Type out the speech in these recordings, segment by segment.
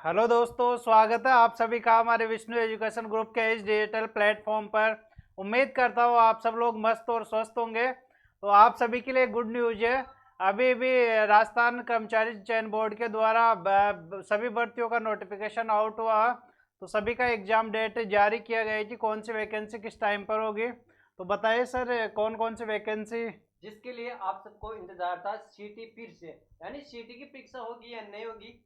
Hello दोस्तों, स्वागत है आप सभी का हमारे विष्णु एजुकेशन ग्रुप के इस डिजिटल प्लेटफॉर्म पर। उम्मीद करता हूँ आप सब लोग मस्त और स्वस्थ होंगे। तो आप सभी के लिए गुड न्यूज है। अभी भी राजस्थान कर्मचारी चयन बोर्ड के द्वारा सभी भर्तियों का नोटिफिकेशन आउट हुआ। तो सभी का एग्जाम डेट जारी किया गया है कि कौन सी वैकेंसी किस टाइम पर होगी। तो बताइए सर, कौन कौन सी वैकेंसी। जिसके लिए आप सबको इंतजार था सीटी फिर से, यानी सीटी की परीक्षा होगी या नहीं होगी,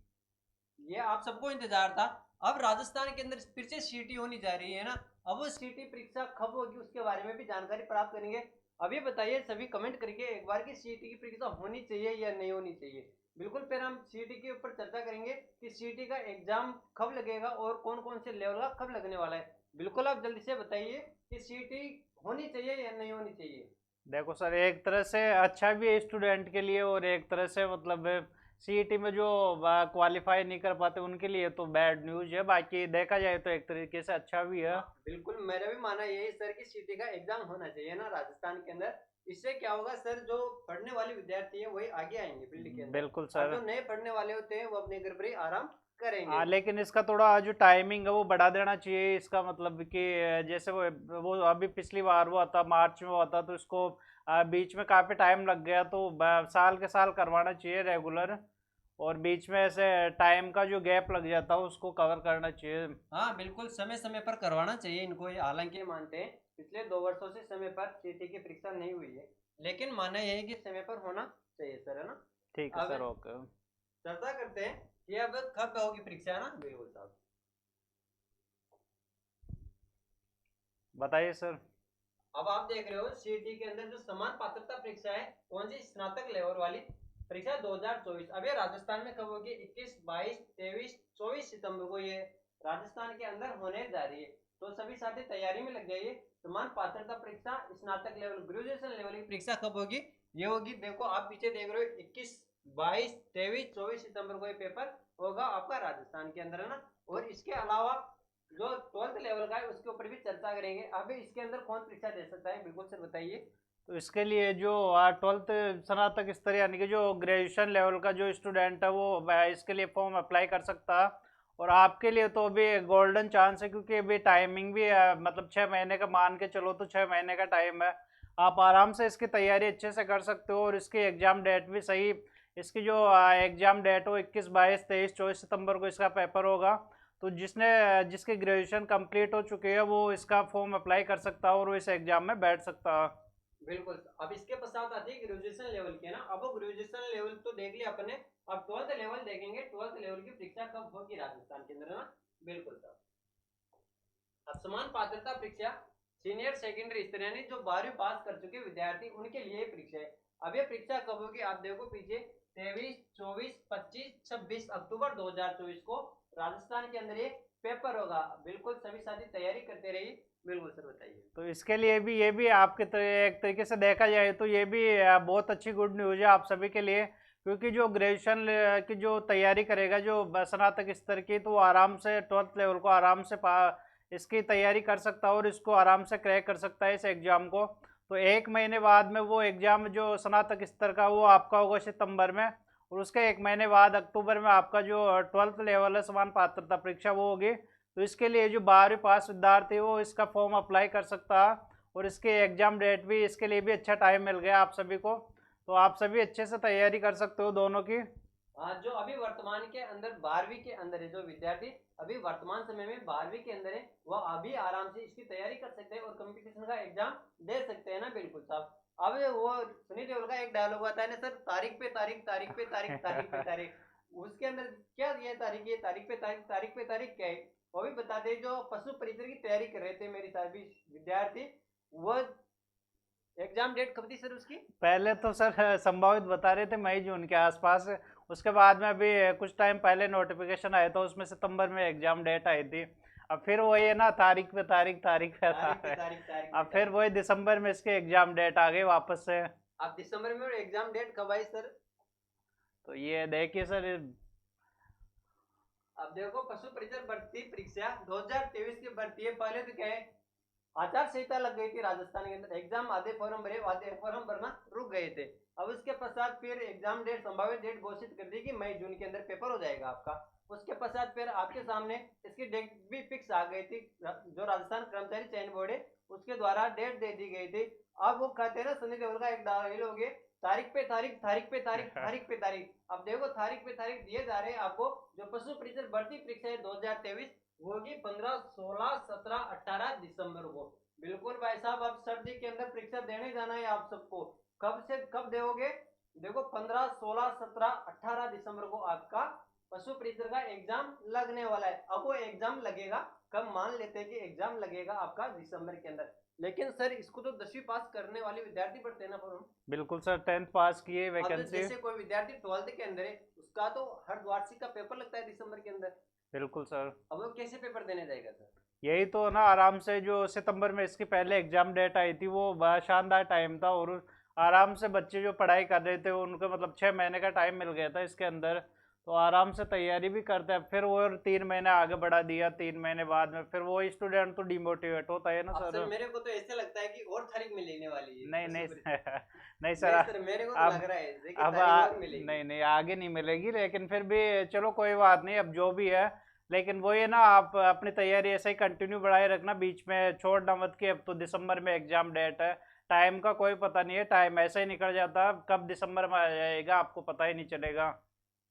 ये आप सबको इंतजार था। अब राजस्थान के अंदर फिर से सीटी होनी जा रही है ना। अब वो सीटी परीक्षा कब होगी उसके बारे में भी जानकारी प्राप्त करेंगे। अब ये बताइए सभी कमेंट करके एक बार की सीटी की परीक्षा होनी चाहिए या नहीं होनी चाहिए। बिल्कुल, फिर हम सीटी के ऊपर चर्चा करेंगे कि सीटी का एग्जाम कब लगेगा और कौन कौन से लेवल का कब लगने वाला है। बिल्कुल, आप जल्दी से बताइए कि सीटी होनी चाहिए या नहीं होनी चाहिए। देखो सर, एक तरह से अच्छा भी है स्टूडेंट के लिए, और एक तरह से मतलब सीईटी में जो क्वालिफाई नहीं कर पाते उनके लिए तो बैड न्यूज है। बाकी देखा जाए तो एक तरीके से अच्छा भी है। हाँ, बिल्कुल, मेरा भी मानना यही सर कि सीटी का एग्जाम होना चाहिए ना राजस्थान के अंदर। इससे क्या होगा सर, जो पढ़ने वाले विद्यार्थी हैं वही आगे आएंगे फील्ड के अंदर। बिल्कुल और सर। जो नए पढ़ने वाले होते हैं वो अपने घर पर ही आराम करेंगे। हाँ, लेकिन इसका थोड़ा जो टाइमिंग है वो बढ़ा देना चाहिए। इसका मतलब कि जैसे वो अभी पिछली बार हुआ था, मार्च में हुआ था, तो इसको बीच में काफ़ी टाइम लग गया। तो साल के साल करवाना चाहिए रेगुलर, और बीच में ऐसे टाइम का जो गैप लग जाता है उसको कवर करना चाहिए। हाँ बिल्कुल, समय समय पर करवाना चाहिए इनको। ये हालांकि मानते हैं पिछले 2 वर्षों से समय पर सीटी की परीक्षा नहीं हुई है, लेकिन मानना यह है कि समय पर होना चाहिए सर, है ना। ठीक है अब सर, ओके। चर्चा करते हैं कि अब कब होगी परीक्षा, है ना। बिल्कुल साहब। बताइए सर। अब आप देख रहे हो सीटी के अंदर जो समान पात्रता परीक्षा है, कौन सी, स्नातक लेवल वाली परीक्षा 2024। अब ये राजस्थान में कब होगी? 21, 22, 23, 24 सितंबर को ये राजस्थान के अंदर होने जा रही है। तो सभी साथी तैयारी में लग जाइए। समान पात्रता परीक्षा स्नातक लेवल, ग्रेजुएशन लेवल की परीक्षा कब होगी? ये होगी, देखो आप पीछे देख रहे हो, 21, 22, 23, 24 सितंबर को ये पेपर होगा आपका राजस्थान के अंदर, है ना। और इसके अलावा जो 12th लेवल का है उसके ऊपर भी चर्चा करेंगे। अब इसके अंदर कौन परीक्षा दे सकता है, बिल्कुल सर बताइए। तो इसके लिए जो 12th स्नातक स्तर यानी कि जो ग्रेजुएशन लेवल का जो स्टूडेंट है वो इसके लिए फॉर्म अप्लाई कर सकता है। और आपके लिए तो अभी गोल्डन चांस है, क्योंकि अभी टाइमिंग भी मतलब 6 महीने का मान के चलो तो 6 महीने का टाइम है। आप आराम से इसकी तैयारी अच्छे से कर सकते हो, और इसकी एग्ज़ाम डेट भी सही। इसकी जो एग्ज़ाम डेट हो 21, 22, 23, 24 सितंबर को इसका पेपर होगा। तो जिसकी ग्रेजुएशन कंप्लीट हो चुकी है वो इसका फॉर्म अप्लाई कर सकता है और वो इस एग्ज़ाम में बैठ सकता है। बिल्कुल, अब इसके पश्चात आती है ग्रेजुएशन लेवल की, है ना। अब वो ग्रेजुएशन लेवल तो देख लिया अपने। अब 12th लेवल देखेंगे, 12th लेवल की परीक्षा कब होगी राजस्थान के अंदर, है ना। बिल्कुल सर। अब समान पात्रता परीक्षा सीनियर सेकेंडरी स्तर, यानी जो 12वीं पास कर चुके विद्यार्थी उनके लिए परीक्षा है। अब ये परीक्षा कब होगी? आप देखो पीछे, 23, 24, 25, 26 अक्टूबर 2024 को राजस्थान के अंदर ये पेपर होगा। बिल्कुल, सभी साथी तैयारी करते रहिए। बिल्कुल सर बताइए। तो इसके लिए भी ये भी आपके एक तरीके से देखा जाए तो ये भी बहुत अच्छी गुड न्यूज़ है आप सभी के लिए। क्योंकि जो ग्रेजुएशन की जो तैयारी करेगा जो स्नातक स्तर की, तो वो आराम से 12th लेवल को आराम से इसकी तैयारी कर सकता है और इसको आराम से क्रैक कर सकता है इस एग्ज़ाम को। तो 1 महीने बाद में वो एग्ज़ाम जो स्नातक स्तर का वो आपका होगा सितंबर में, और उसके 1 महीने बाद अक्टूबर में आपका जो 12th लेवल है समान पात्रता परीक्षा वो होगी। तो इसके लिए जो 12वीं पास विद्यार्थी वो इसका फॉर्म अप्लाई कर सकता है, और इसके एग्जाम डेट भी इसके लिए भी अच्छा टाइम मिल गया आप सभी को। तो आप सभी अच्छे से तैयारी कर सकते हो दोनों की। हाँ, जो अभी वर्तमान के अंदर 12वीं के अंदर है, जो विद्यार्थी अभी वर्तमान समय में 12वीं के अंदर है, वह अभी आराम से इसकी तैयारी कर सकते हैं और कंपटीशन का एग्जाम दे सकते हैं ना। बिल्कुल साहब। अब वो सनी देओल का एक डायलॉग आता है ना सर, तारीख पे तारीख, तारीख पे तारीख, तारीख पे तारीख। उसके अंदर क्या ये तारीख, ये तारीख पे तारीख, तारीख पे तारीख क्या है वो भी बता दे। जो पशु परिचर की तैयारी कर रहे थे मेरी सभी विद्यार्थी, वो एग्जाम डेट कब थी सर उसकी? पहले तो सर संभावित बता रहे थे मई जून के आसपास। उसके बाद में अभी कुछ टाइम पहले नोटिफिकेशन आया था, उसमें सितंबर में एग्जाम डेट आई थी। अब फिर वही है ना, तारीख पे तारीख, तारीख पे तारीख पे तारीख। तारीख, तारीख पे अब फिर तारीख। वही दिसंबर में इसके एग्जाम डेट आ गई वापस से। अब दिसंबर में एग्जाम डेट कब आई सर? तो ये देखिए सर। अब देखो, पशु परिचर भर्ती परीक्षा 2023 की भर्ती है। पहले तो क्या है, आचार संहिता लग गई थी राजस्थान के अंदर, एग्जाम आधे फॉर्म भरे, आधे फॉर्म भरना रुक गए थे। अब उसके पश्चात फिर एग्जाम डेट, संभावित डेट घोषित कर दी कि मई जून के अंदर पेपर हो जाएगा आपका। उसके पश्चात फिर आपके सामने इसकी डेट भी फिक्स आ गई थी, जो राजस्थान कर्मचारी चयन बोर्ड है उसके द्वारा डेट दे दी गई थी। अब वो कहते हैं ना सनी देओल का एक डायलॉग है, तारीख पे तारीख, तारीख पे तारीख, तारीख पे तारीख। अब देखो तारीख पे तारीख दिए जा रहे हैं आपको। जो पशु परिचर भर्ती परीक्षा है 2023 वो होगी 15, 16, 17, 18 दिसंबर को। बिल्कुल भाई साहब, अब सर्दी के अंदर परीक्षा देने जाना है आप सबको। कब से कब दोगे? देखो 15, 16, 17, 18 दिसंबर को आपका पशु परिचर का एग्जाम लगने वाला है। अब वो एग्जाम लगेगा कब? मान लेते हैं कि एग्जाम लगेगा आपका दिसंबर के अंदर, लेकिन सर इसको तो 10वीं पास करने वाले विद्यार्थी भरते हैं ना फॉर्म। बिल्कुल सर, 10th पास किए अब वैकेंसी। जैसे कोई विद्यार्थी 12th के अंदर है उसका तो हर द्वार्षिक का पेपर लगता है दिसंबर के अंदर। बिल्कुल सर, अब वो कैसे पेपर देने जाएगा सर? यही तो ना, आराम से जो सितंबर में इसकी पहले एग्जाम डेट आई थी वो बड़ा शानदार टाइम था, और आराम से बच्चे जो पढ़ाई कर रहे थे उनको मतलब 6 महीने का टाइम मिल गया था इसके अंदर, तो आराम से तैयारी भी करते हैं। फिर वो 3 महीने आगे बढ़ा दिया, 3 महीने बाद में फिर वो स्टूडेंट तो डिमोटिवेट होता है ना अब सर। सर मेरे को तो ऐसे लगता है कि और तारीख मिलने वाली है नहीं पशु नहीं परिचर। नहीं नहीं सर, सर, मेरे को तो अब लग रहा है कि अब तारीख और मिलेगी। नहीं नहीं आगे नहीं मिलेगी, लेकिन फिर भी चलो कोई बात नहीं, अब जो भी है। लेकिन वो ये ना, आप अपनी तैयारी ऐसे ही कंटिन्यू बढ़ाए रखना, बीच में छोड़ना मत कि अब तो दिसंबर में एग्जाम डेट है। टाइम का कोई पता नहीं है, टाइम ऐसे ही निकल जाता है, कब दिसंबर में आ जाएगा आपको पता ही नहीं चलेगा।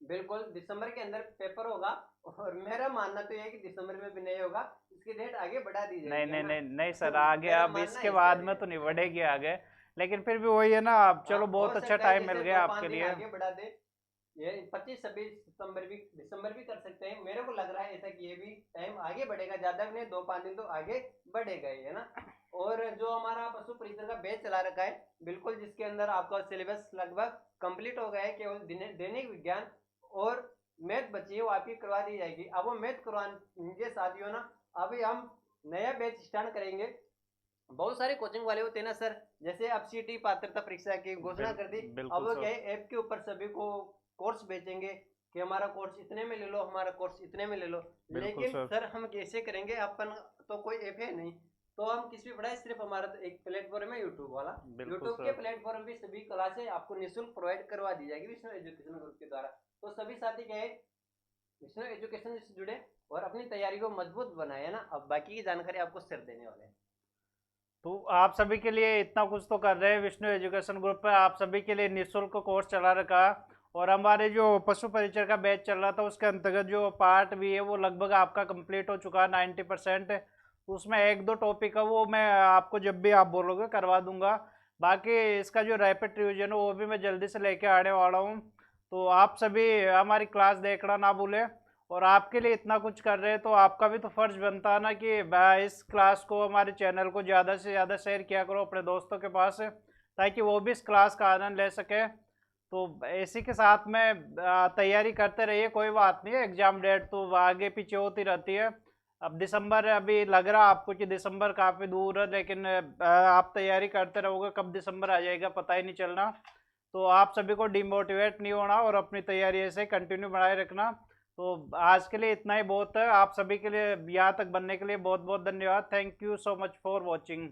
बिल्कुल दिसंबर के अंदर पेपर होगा, और मेरा मानना तो यह है कि दिसंबर में भी नहीं होगा, इसकी डेट आगे बढ़ा दी नहीं जाएगी, है नहीं ना। नहीं नहीं सर, आगे मेरा अब मानना इसके ऐसा बाद है। में तो नहीं बढ़ेगी आगे, लेकिन फिर भी वही है ना, अब हाँ, चलो हो बहुत अच्छा सकता है टाइम मिल जैसे गया 2-5 आपके दिन लिए। आगे बढ़ा दे, ये 25, 26 सितंबर भी, दिसंबर भी कर सकते हैं। मेरे को लग रहा है ऐसा कि ये भी टाइम आगे बढ़ेगा, ज्यादा नहीं 2-5 दिन तो आगे बढ़ेगा ही, है ना। और जो हमारा पशु परिचर का बैच चला रखा है, बिल्कुल जिसके अंदर आपका सिलेबस लगभग कंप्लीट हो गया है, केवल दैनिक विज्ञान और मैथ बची है, वो आपकी करवा दी जाएगी। अब वो मैथ करवाने साथियों ना, अभी हम नया बैच स्टार्ट करेंगे। बहुत सारे कोचिंग वाले होते हैं ना सर, जैसे अब सीटी पात्रता परीक्षा की घोषणा कर दी। अब बिल्कुल वो सर। क्या है, ऐप के ऊपर सभी को कोर्स बेचेंगे कि हमारा कोर्स इतने में ले लो, हमारा कोर्स इतने में ले लो। बिल्कुल लेकिन सर। सर हम कैसे करेंगे? अपन तो कोई ऐप है नहीं, तो हम किस पे पढ़ाए? सिर्फ हमारा तो एक प्लेटफॉर्म है यूट्यूब वाला। बिल्कुल यूट्यूब के सर। प्लेटफॉर्म भी सभी क्लासें आपको निःशुल्क प्रोवाइड करवा दी जाएगी विष्णु एजुकेशन ग्रुप के द्वारा। तो सभी साथी क्या है, विष्णु एजुकेशन से जुड़े और अपनी तैयारी को मजबूत बनाए, है ना। अब बाकी की जानकारी आपको सर देने वाले हैं। तो आप सभी के लिए इतना कुछ तो कर रहे हैं, विष्णु एजुकेशन ग्रुप पे आप सभी के लिए निःशुल्क कोर्स चला रखा है। और हमारे जो पशु परिचर का बैच चल रहा था उसके अंतर्गत जो पार्ट भी है वो लगभग आपका कंप्लीट हो चुका है 90%। उसमें 1-2 टॉपिक है वो मैं आपको जब भी आप बोलोगे करवा दूंगा। बाकी इसका जो रैपिड रिवीजन है वो भी मैं जल्दी से लेके आने वाला हूँ। तो आप सभी हमारी क्लास देखना ना भूलें। और आपके लिए इतना कुछ कर रहे हैं तो आपका भी तो फर्ज बनता है ना कि इस क्लास को, हमारे चैनल को ज़्यादा से ज़्यादा शेयर किया करो अपने दोस्तों के पास, ताकि वो भी इस क्लास का आनंद ले सके। तो इसी के साथ में तैयारी करते रहिए, कोई बात नहीं है, एग्जाम डेट तो आगे पीछे होती रहती है। अब दिसंबर अभी लग रहा आपको कि दिसंबर काफ़ी दूर है, लेकिन आप तैयारी करते रहोगे, कब दिसंबर आ जाएगा पता ही नहीं चलना। तो आप सभी को डिमोटिवेट नहीं होना और अपनी तैयारी ऐसे कंटिन्यू बनाए रखना। तो आज के लिए इतना ही बहुत है, आप सभी के लिए यहाँ तक बनने के लिए बहुत बहुत धन्यवाद। Thank you so much for watching.